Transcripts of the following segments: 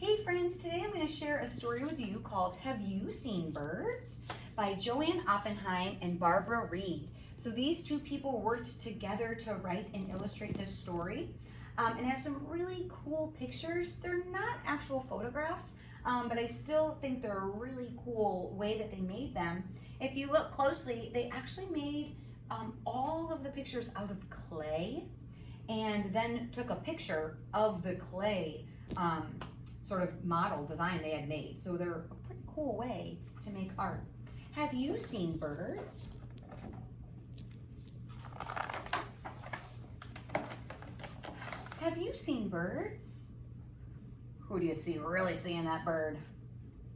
Hey friends, today I'm going to share a story with you called Have You Seen Birds? By Joanne Oppenheim and Barbara Reed. So these two people worked together to write and illustrate this story. It has some really cool pictures. They're not actual photographs, but I still think they're a really cool way that they made them. If you look closely, they actually made all of the pictures out of clay and then took a picture of the clay sort of model design they had made. So they're a pretty cool way to make art. Have you seen birds? Have you seen birds? Who do you see really seeing that bird?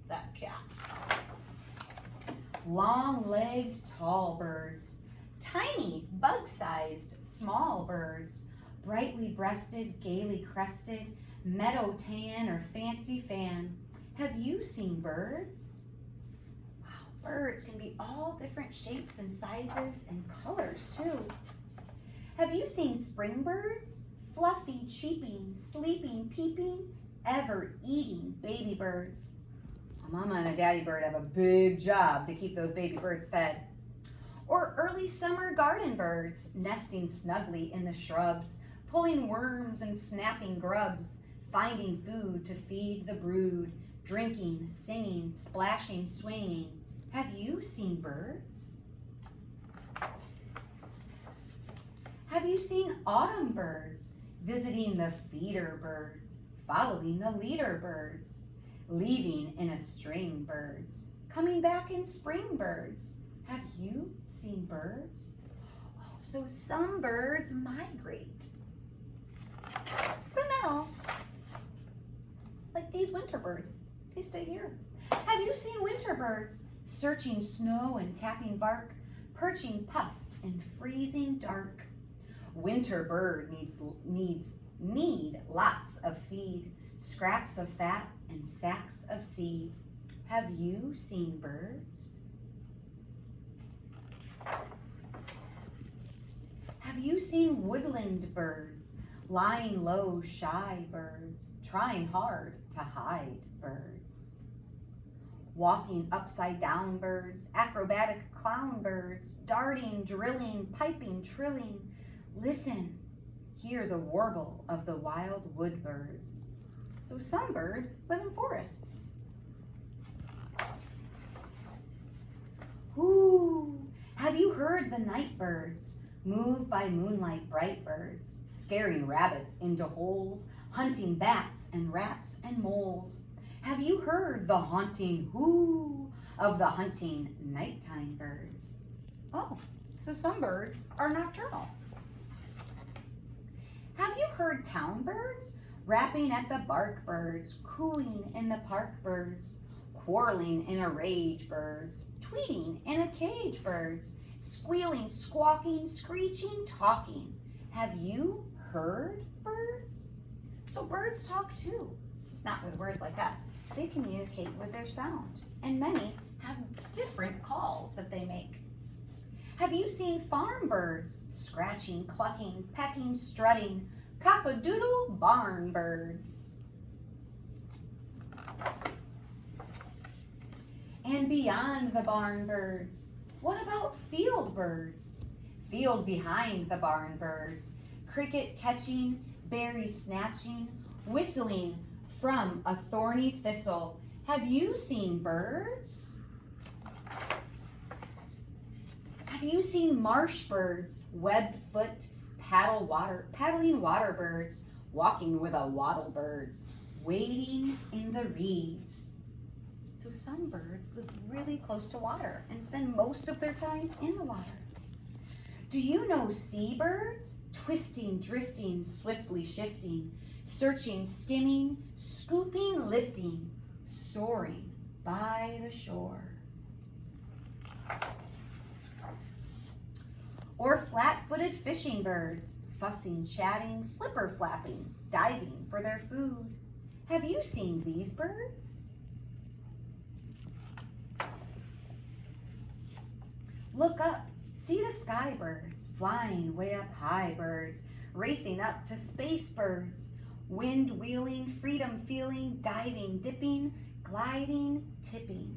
That cat. Long-legged, tall birds. Tiny, bug-sized, small birds. Brightly breasted, gaily crested, meadow tan or fancy fan. Have you seen birds? Wow, birds can be all different shapes and sizes and colors too. Have you seen spring birds? Fluffy, cheeping, sleeping, peeping, ever eating baby birds. A mama and a daddy bird have a big job to keep those baby birds fed. Or early summer garden birds, nesting snugly in the shrubs, pulling worms and snapping grubs, finding food to feed the brood, drinking, singing, splashing, swinging. Have you seen birds? Have you seen autumn birds, visiting the feeder birds, following the leader birds, leaving in a string birds, coming back in spring birds? Have you seen birds? Oh, so some birds migrate, but not all. Like these winter birds, they stay here. Have you seen winter birds, searching snow and tapping bark, perching puffed in freezing dark? Winter bird need lots of feed, scraps of fat and sacks of seed. Have you seen birds? Have you seen woodland birds, lying low, shy birds, trying hard to hide birds? Walking upside down birds, acrobatic clown birds, darting, drilling, piping, trilling. Listen, hear the warble of the wild wood birds. So some birds live in forests. Ooh, have you heard the night birds? Moved by moonlight, bright birds, scaring rabbits into holes, hunting bats and rats and moles. Have you heard the haunting whoo of the hunting nighttime birds? Oh, so some birds are nocturnal. Have you heard town birds? Rapping at the bark birds, cooing in the park birds, quarreling in a rage birds, tweeting in a cage birds, squealing, squawking, screeching, talking. Have you heard birds? So birds talk too, just not with words like us. They communicate with their sound, and many have different calls that they make. Have you seen farm birds? Scratching, clucking, pecking, strutting, cock-a-doodle barn birds. And beyond the barn birds, what about field birds? Field behind the barn birds, cricket catching, berry snatching, whistling from a thorny thistle. Have you seen birds? Have you seen marsh birds, web-foot, paddling water birds, walking with a wattle birds, wading in the reeds? So some birds live really close to water and spend most of their time in the water. Do you know seabirds? Twisting, drifting, swiftly shifting, searching, skimming, scooping, lifting, soaring by the shore. Or flat-footed fishing birds, fussing, chatting, flipper flapping, diving for their food. Have you seen these birds? Look up, see the sky birds, flying way up high birds, racing up to space birds, Wind wheeling, freedom feeling, diving, dipping, gliding, tipping.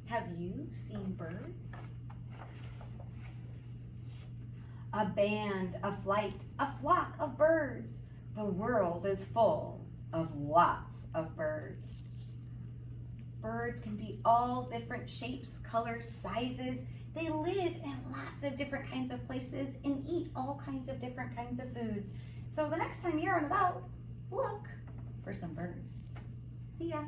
Have you seen birds? A band, a flight, a flock of birds. The world is full of lots of birds. Birds can be all different shapes, colors, sizes. They live in lots of different kinds of places and eat all kinds of different kinds of foods. So the next time you're on about, look for some birds. See ya.